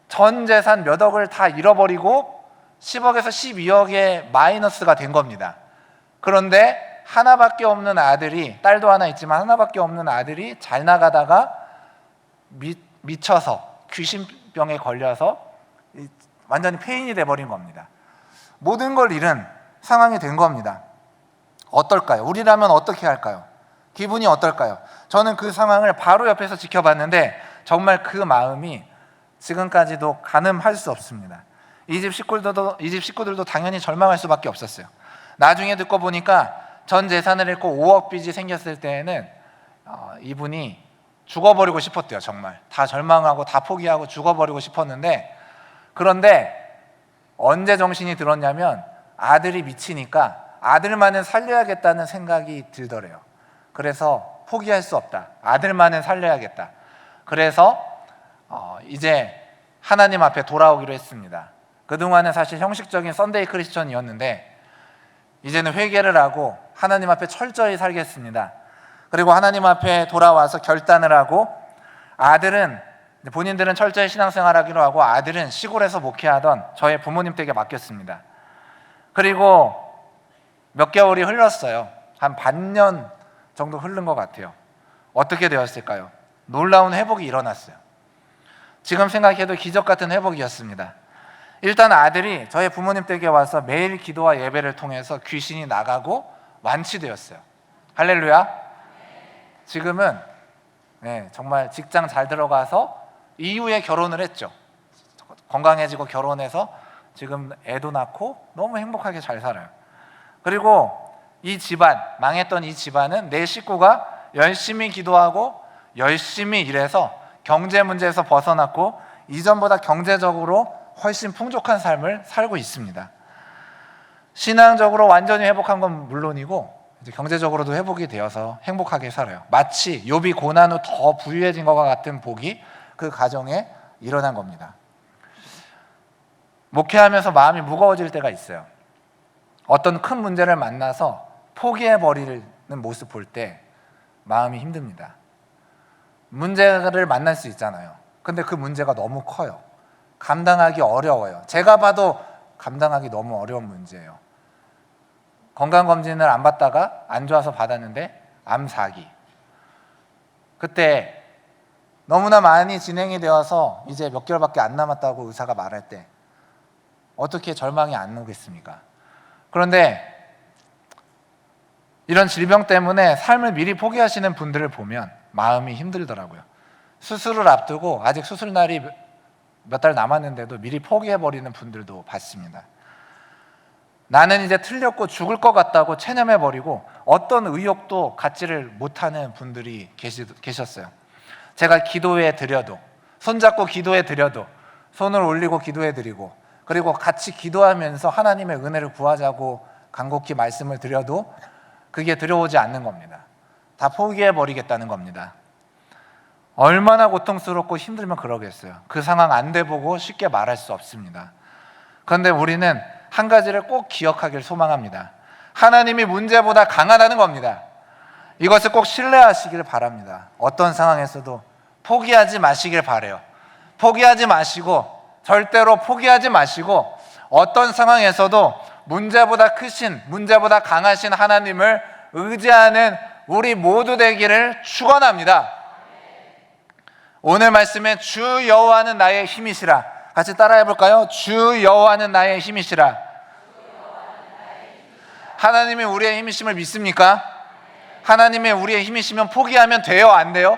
전 재산 몇 억을 다 잃어버리고 10억에서 12억의 마이너스가 된 겁니다. 그런데 하나밖에 없는 아들이, 딸도 하나 있지만 하나밖에 없는 아들이 잘 나가다가 미쳐서 귀신병에 걸려서 완전히 폐인이 돼버린 겁니다. 모든 걸 잃은 상황이 된 겁니다. 어떨까요? 우리라면 어떻게 할까요? 기분이 어떨까요? 저는 그 상황을 바로 옆에서 지켜봤는데 정말 그 마음이 지금까지도 가늠할 수 없습니다. 이 집 식구들도 당연히 절망할 수밖에 없었어요. 나중에 듣고 보니까 전 재산을 잃고 5억 빚이 생겼을 때에는 이분이 죽어버리고 싶었대요. 정말 다 절망하고 다 포기하고 죽어버리고 싶었는데, 그런데 언제 정신이 들었냐면 아들이 미치니까 아들만은 살려야겠다는 생각이 들더래요. 그래서 포기할 수 없다, 아들만은 살려야겠다. 그래서 이제 하나님 앞에 돌아오기로 했습니다. 그동안은 사실 형식적인 썬데이 크리스천이었는데 이제는 회개를 하고 하나님 앞에 철저히 살겠습니다. 그리고 하나님 앞에 돌아와서 결단을 하고, 아들은 본인들은 철저히 신앙생활하기로 하고 아들은 시골에서 목회하던 저의 부모님 댁에 맡겼습니다. 그리고 몇 개월이 흘렀어요. 한 반년 정도 흐른 것 같아요. 어떻게 되었을까요? 놀라운 회복이 일어났어요. 지금 생각해도 기적 같은 회복이었습니다. 일단 아들이 저희 부모님 댁에 와서 매일 기도와 예배를 통해서 귀신이 나가고 완치되었어요. 할렐루야. 지금은 정말 직장 잘 들어가서 이후에 결혼을 했죠. 건강해지고 결혼해서 지금 애도 낳고 너무 행복하게 잘 살아요. 그리고 이 집안, 망했던 이 집안은 내 식구가 열심히 기도하고 열심히 일해서 경제 문제에서 벗어났고 이전보다 경제적으로 훨씬 풍족한 삶을 살고 있습니다. 신앙적으로 완전히 회복한 건 물론이고 이제 경제적으로도 회복이 되어서 행복하게 살아요. 마치 욥이 고난 후 더 부유해진 것과 같은 복이 그 가정에 일어난 겁니다. 목회하면서 마음이 무거워질 때가 있어요. 어떤 큰 문제를 만나서 포기해버리는 모습 볼 때 마음이 힘듭니다. 문제를 만날 수 있잖아요. 근데 그 문제가 너무 커요. 감당하기 어려워요. 제가 봐도 감당하기 너무 어려운 문제예요. 건강검진을 안 받다가 안 좋아서 받았는데 암 4기. 그때 너무나 많이 진행이 되어서 이제 몇 개월밖에 안 남았다고 의사가 말할 때 어떻게 절망이 안 오겠습니까? 그런데 이런 질병 때문에 삶을 미리 포기하시는 분들을 보면 마음이 힘들더라고요. 수술을 앞두고 아직 수술 날이 몇 달 남았는데도 미리 포기해버리는 분들도 봤습니다. 나는 이제 틀렸고 죽을 것 같다고 체념해버리고 어떤 의욕도 갖지를 못하는 분들이 계셨어요. 제가 기도해 드려도, 손잡고 기도해 드려도, 손을 올리고 기도해 드리고, 그리고 같이 기도하면서 하나님의 은혜를 구하자고 간곡히 말씀을 드려도 그게 들어오지 않는 겁니다. 다 포기해버리겠다는 겁니다. 얼마나 고통스럽고 힘들면 그러겠어요. 그 상황 안 돼 보고 쉽게 말할 수 없습니다. 그런데 우리는 한 가지를 꼭 기억하길 소망합니다. 하나님이 문제보다 강하다는 겁니다. 이것을 꼭 신뢰하시길 바랍니다. 어떤 상황에서도 포기하지 마시길 바라요. 포기하지 마시고, 절대로 포기하지 마시고, 어떤 상황에서도 문제보다 크신, 문제보다 강하신 하나님을 의지하는 우리 모두 되기를 축원합니다. 오늘 말씀에 주 여호와는 나의 힘이시라. 같이 따라해 볼까요? 주 여호와는 나의 힘이시라. 하나님이 우리의 힘이심을 믿습니까? 하나님이 우리의 힘이시면 포기하면 돼요? 안 돼요?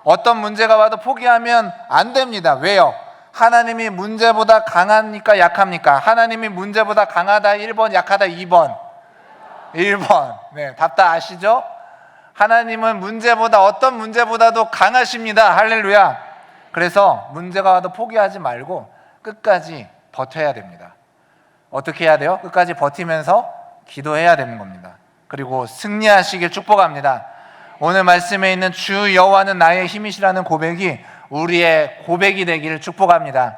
어떤 문제가 와도 포기하면 안 됩니다. 왜요? 하나님이 문제보다 강하니까 약합니까? 하나님이 문제보다 강하다 1번, 약하다 2번. 1번. 네, 답 다 아시죠? 하나님은 문제보다, 어떤 문제보다도 강하십니다. 할렐루야. 그래서 문제가 와도 포기하지 말고 끝까지 버텨야 됩니다. 어떻게 해야 돼요? 끝까지 버티면서 기도해야 되는 겁니다. 그리고 승리하시길 축복합니다. 오늘 말씀에 있는 주 여호와는 나의 힘이시라는 고백이 우리의 고백이 되기를 축복합니다.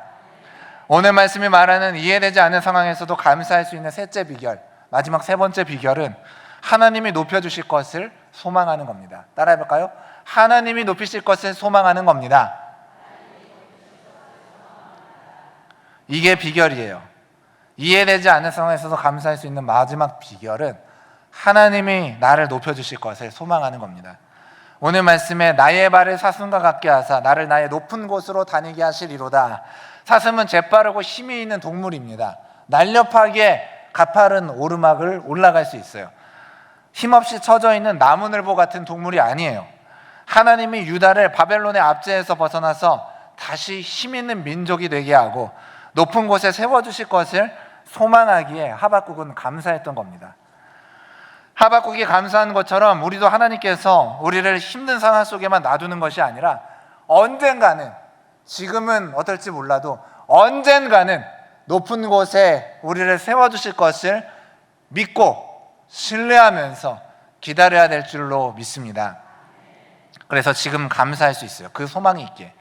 오늘 말씀이 말하는 이해되지 않는 상황에서도 감사할 수 있는 셋째 비결, 마지막 세 번째 비결은 하나님이 높여주실 것을 소망하는 겁니다. 따라해 볼까요? 하나님이 높이실 것을 소망하는 겁니다. 이게 비결이에요. 이해되지 않는 상황에서도 감사할 수 있는 마지막 비결은 하나님이 나를 높여주실 것을 소망하는 겁니다. 오늘 말씀에 나의 발을 사슴과 같게 하사 나를 나의 높은 곳으로 다니게 하시리로다. 사슴은 재빠르고 힘이 있는 동물입니다. 날렵하게 가파른 오르막을 올라갈 수 있어요. 힘없이 처져 있는 나무늘보 같은 동물이 아니에요. 하나님이 유다를 바벨론의 압제에서 벗어나서 다시 힘 있는 민족이 되게 하고 높은 곳에 세워주실 것을 소망하기에 하박국은 감사했던 겁니다. 하박국이 감사한 것처럼 우리도 하나님께서 우리를 힘든 상황 속에만 놔두는 것이 아니라 언젠가는, 지금은 어떨지 몰라도 언젠가는 높은 곳에 우리를 세워주실 것을 믿고 신뢰하면서 기다려야 될 줄로 믿습니다. 그래서 지금 감사할 수 있어요. 그 소망이 있게.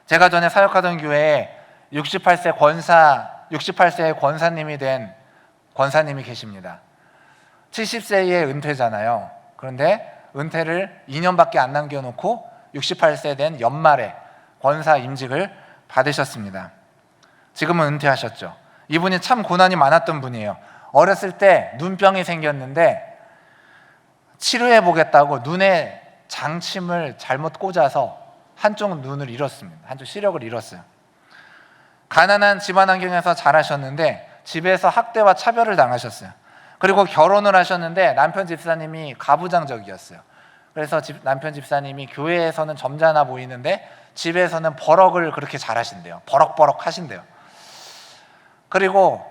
제가 전에 사역하던 교회에 68세의 권사님이 된 권사님이 계십니다. 70세에 은퇴잖아요. 그런데 은퇴를 2년밖에 안 남겨놓고 68세 된 연말에 권사 임직을 받으셨습니다. 지금은 은퇴하셨죠. 이분이 참 고난이 많았던 분이에요. 어렸을 때 눈병이 생겼는데 치료해 보겠다고 눈에 장침을 잘못 꽂아서 한쪽 눈을 잃었습니다. 한쪽 시력을 잃었어요. 가난한 집안 환경에서 자라셨는데 집에서 학대와 차별을 당하셨어요. 그리고 결혼을 하셨는데 남편 집사님이 가부장적이었어요. 그래서 남편 집사님이 교회에서는 점잖아 보이는데 집에서는 버럭을 그렇게 잘하신대요. 버럭버럭 하신대요. 그리고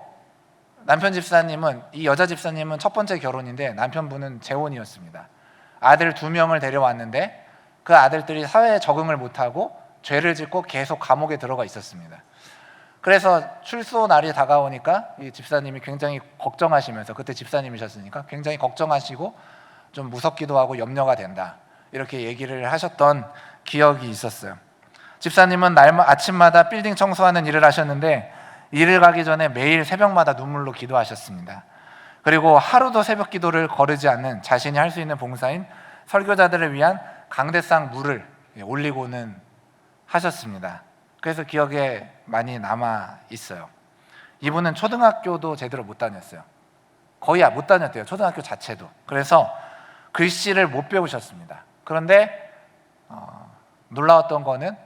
남편 집사님은, 이 여자 집사님은 첫 번째 결혼인데 남편분은 재혼이었습니다. 아들 2명을 데려왔는데 그 아들들이 사회에 적응을 못하고 죄를 짓고 계속 감옥에 들어가 있었습니다. 그래서 출소 날이 다가오니까 이 집사님이 굉장히 걱정하시면서, 그때 집사님이셨으니까 굉장히 걱정하시고 좀 무섭기도 하고 염려가 된다, 이렇게 얘기를 하셨던 기억이 있었어요. 집사님은 아침마다 빌딩 청소하는 일을 하셨는데 일을 가기 전에 매일 새벽마다 눈물로 기도하셨습니다. 그리고 하루도 새벽 기도를 거르지 않는 자신이 할 수 있는 봉사인 설교자들을 위한 강대상 물을 올리고는 하셨습니다. 그래서 기억에 많이 남아 있어요. 이분은 초등학교도 제대로 못 다녔어요. 거의 못 다녔대요. 초등학교 자체도. 그래서 글씨를 못 배우셨습니다. 그런데 놀라웠던 거는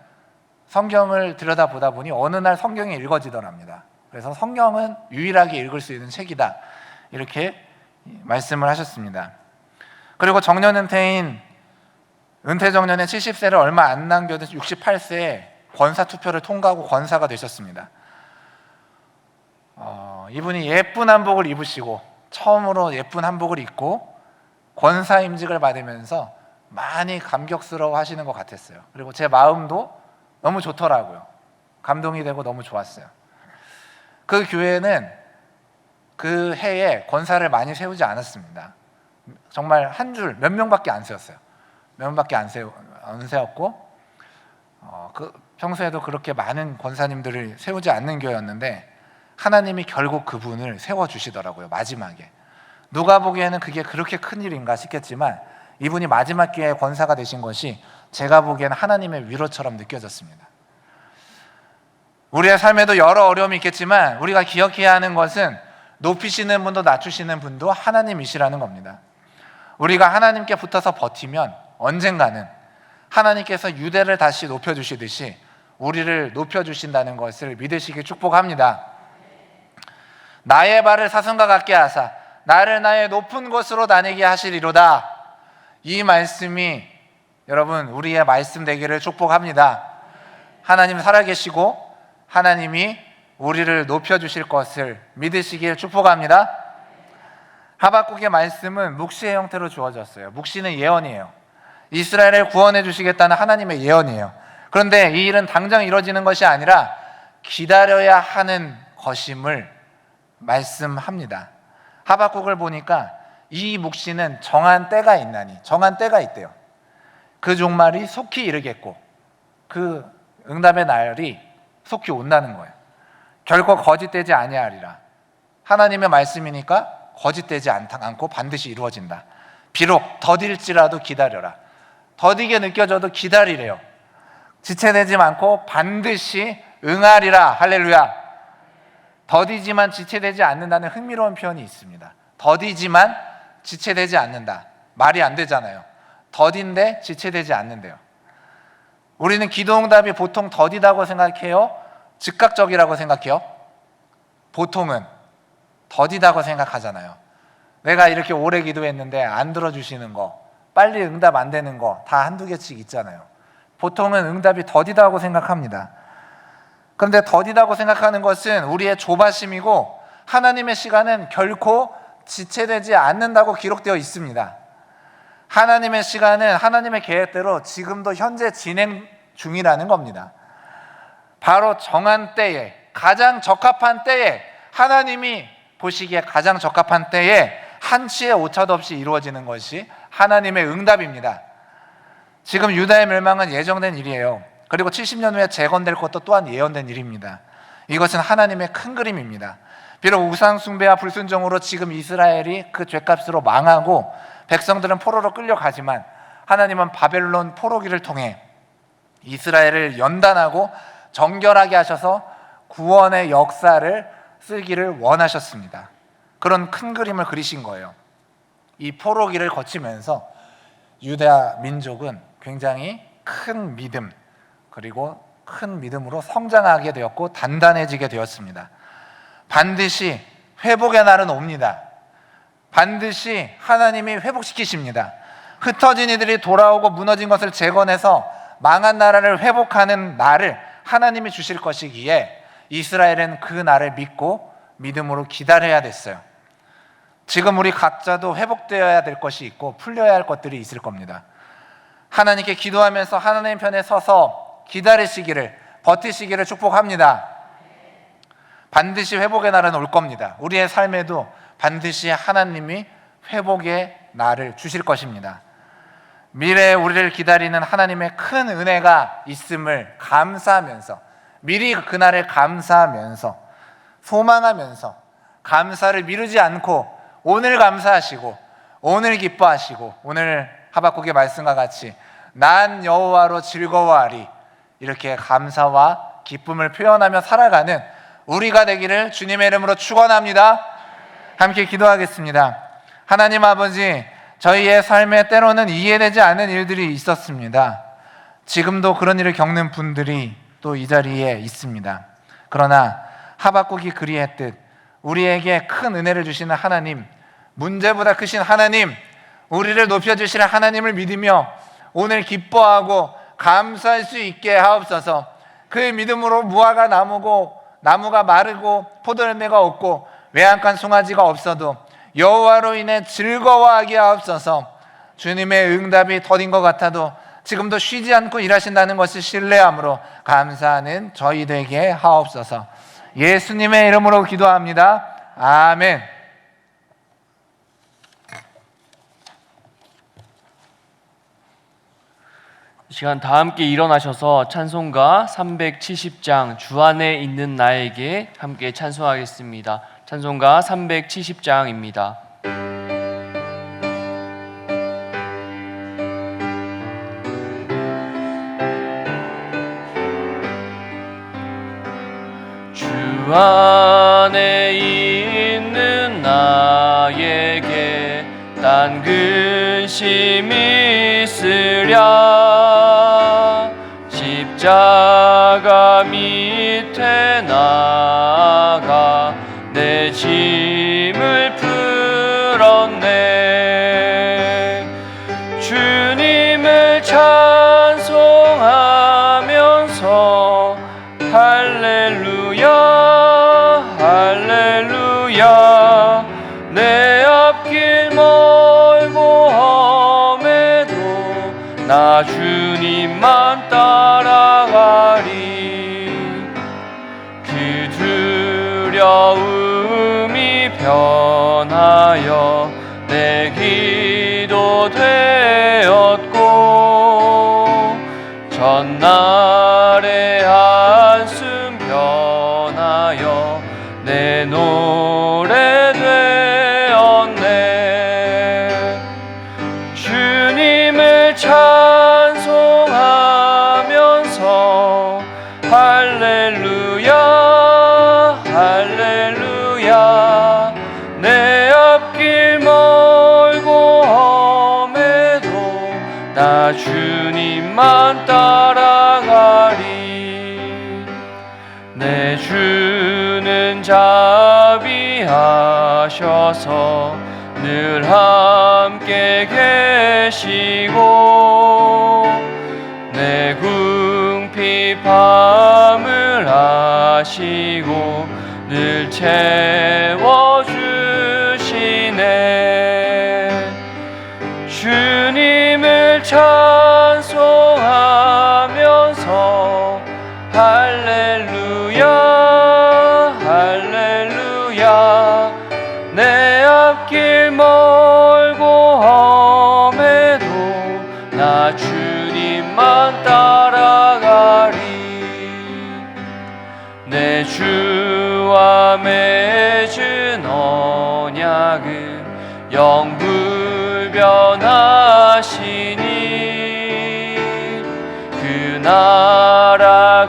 성경을 들여다보다 보니 어느 날 성경이 읽어지더랍니다. 그래서 성경은 유일하게 읽을 수 있는 책이다, 이렇게 말씀을 하셨습니다. 그리고 정년 은퇴인, 은퇴 정년에 70세를 얼마 안 남겨둔 68세에 권사 투표를 통과하고 권사가 되셨습니다. 이분이 예쁜 한복을 입으시고, 처음으로 예쁜 한복을 입고 권사 임직을 받으면서 많이 감격스러워 하시는 것 같았어요. 그리고 제 마음도 너무 좋더라고요. 감동이 되고 너무 좋았어요. 그 교회는 그 해에 권사를 많이 세우지 않았습니다. 정말 한 줄, 몇 명밖에 안 세웠어요. 몇 명밖에 안 세웠고, 평소에도 그렇게 많은 권사님들을 세우지 않는 교회였는데 하나님이 결국 그분을 세워주시더라고요. 마지막에. 누가 보기에는 그게 그렇게 큰 일인가 싶겠지만 이분이 마지막 기회에 권사가 되신 것이 제가 보기에는 하나님의 위로처럼 느껴졌습니다. 우리의 삶에도 여러 어려움이 있겠지만 우리가 기억해야 하는 것은 높이시는 분도 낮추시는 분도 하나님이시라는 겁니다. 우리가 하나님께 붙어서 버티면 언젠가는 하나님께서 유대를 다시 높여주시듯이 우리를 높여주신다는 것을 믿으시길 축복합니다. 나의 발을 사슴과 같게 하사 나를 나의 높은 곳으로 다니게 하시리로다. 이 말씀이 여러분 우리의 말씀 되기를 축복합니다. 하나님 살아계시고 하나님이 우리를 높여주실 것을 믿으시길 축복합니다. 하박국의 말씀은 묵시의 형태로 주어졌어요. 묵시는 예언이에요. 이스라엘을 구원해 주시겠다는 하나님의 예언이에요. 그런데 이 일은 당장 이루어지는 것이 아니라 기다려야 하는 것임을 말씀합니다. 하박국을 보니까 이 묵시는 정한 때가 있나니, 정한 때가 있대요. 그 종말이 속히 이르겠고 그 응답의 날이 속히 온다는 거예요. 결코 거짓되지 아니하리라. 하나님의 말씀이니까 거짓되지 않고 반드시 이루어진다. 비록 더딜지라도 기다려라. 더디게 느껴져도 기다리래요. 지체되지 않고 반드시 응하리라. 할렐루야. 더디지만 지체되지 않는다는 흥미로운 표현이 있습니다. 더디지만 지체되지 않는다. 말이 안 되잖아요. 더딘데 지체되지 않는데요. 우리는 기도응답이 보통 더디다고 생각해요? 즉각적이라고 생각해요? 보통은 더디다고 생각하잖아요. 내가 이렇게 오래 기도했는데 안 들어주시는 거, 빨리 응답 안 되는 거 다 한두 개씩 있잖아요. 보통은 응답이 더디다고 생각합니다. 그런데 더디다고 생각하는 것은 우리의 조바심이고 하나님의 시간은 결코 지체되지 않는다고 기록되어 있습니다. 하나님의 시간은 하나님의 계획대로 지금도 현재 진행 중이라는 겁니다. 바로 정한 때에, 가장 적합한 때에, 하나님이 보시기에 가장 적합한 때에 한치의 오차도 없이 이루어지는 것이 하나님의 응답입니다. 지금 유다의 멸망은 예정된 일이에요. 그리고 70년 후에 재건될 것도 또한 예언된 일입니다. 이것은 하나님의 큰 그림입니다. 비록 우상 숭배와 불순종으로 지금 이스라엘이 그 죄값으로 망하고 백성들은 포로로 끌려가지만 하나님은 바벨론 포로기를 통해 이스라엘을 연단하고 정결하게 하셔서 구원의 역사를 쓰기를 원하셨습니다. 그런 큰 그림을 그리신 거예요. 이 포로기를 거치면서 유다 민족은 굉장히 큰 믿음, 그리고 큰 믿음으로 성장하게 되었고 단단해지게 되었습니다. 반드시 회복의 날은 옵니다. 반드시 하나님이 회복시키십니다. 흩어진 이들이 돌아오고 무너진 것을 재건해서 망한 나라를 회복하는 날을 하나님이 주실 것이기에 이스라엘은 그 날을 믿고 믿음으로 기다려야 됐어요. 지금 우리 각자도 회복되어야 될 것이 있고 풀려야 할 것들이 있을 겁니다. 하나님께 기도하면서 하나님 편에 서서 기다리시기를, 버티시기를 축복합니다. 반드시 회복의 날은 올 겁니다. 우리의 삶에도 반드시 하나님이 회복의 날을 주실 것입니다. 미래에 우리를 기다리는 하나님의 큰 은혜가 있음을 감사하면서, 미리 그날을 감사하면서, 소망하면서, 감사를 미루지 않고 오늘 감사하시고 오늘 기뻐하시고, 오늘 하박국의 말씀과 같이 난 여호와로 즐거워하리, 이렇게 감사와 기쁨을 표현하며 살아가는 우리가 되기를 주님의 이름으로 축원합니다. 함께 기도하겠습니다. 하나님 아버지, 저희의 삶에 때로는 이해되지 않는 일들이 있었습니다. 지금도 그런 일을 겪는 분들이 또 이 자리에 있습니다. 그러나 하박국이 그리했듯 우리에게 큰 은혜를 주시는 하나님, 문제보다 크신 하나님, 우리를 높여주시는 하나님을 믿으며 오늘 기뻐하고 감사할 수 있게 하옵소서. 그 믿음으로 무화과 나무가 마르고 포도열매가 없고 외양간 송아지가 없어도 여호와로 인해 즐거워하게 하옵소서. 주님의 응답이 더딘 것 같아도 지금도 쉬지 않고 일하신다는 것을 신뢰함으로 감사하는 저희 되게 하옵소서. 예수님의 이름으로 기도합니다. 아멘. 이 시간 다 함께 일어나셔서 찬송가 370장 주 안에 있는 나에게 함께 찬송하겠습니다. 찬송가 370장입니다. 주 안에 있는 나에게 딴 근심 있으랴. 십자가 밑에 나가 내 짐을 풀었네. 주님을 찬송하면서 할렐루야 할렐루야. 내 앞길 멀고 험해도 나 주님만 따라가리. 그 두려움이 변하여 내 기도 되었고 전날의 한숨 변하여 내 노래 되었네. 주님을 찬송하면서 할렐루야 할렐루야. 내 앞길 멀고 험해도 나 주님만 따라가리. 내 주는 자비하셔서 늘 함께 계시고 내 궁핍함을 하시고 늘 채워주시네. 주님을 찬송하면서 할렐루야 할렐루야. 내 앞길 멀고 험해도 나 주님만 따라가리. 내 주와 맺은 언약은 영불변하시니 그 나라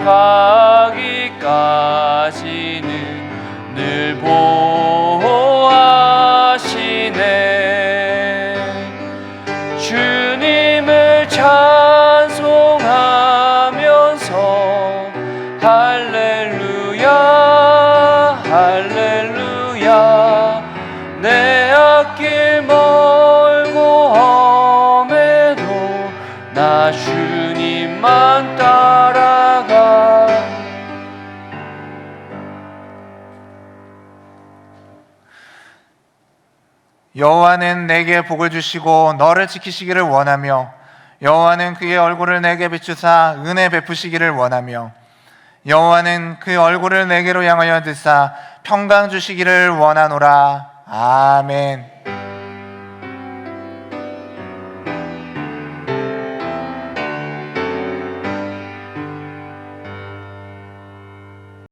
가기까지는 늘 보호하시네. 주님을 찬송하면서 할렐루야 할렐루야. 내 앞길 멀고 험해도 나 주님만 따라가. 여호와는 내게 복을 주시고 너를 지키시기를 원하며 여호와는 그의 얼굴을 내게 비추사 은혜 베푸시기를 원하며 여호와는 그 얼굴을 내게로 향하여 드사 평강 주시기를 원하노라. 아멘.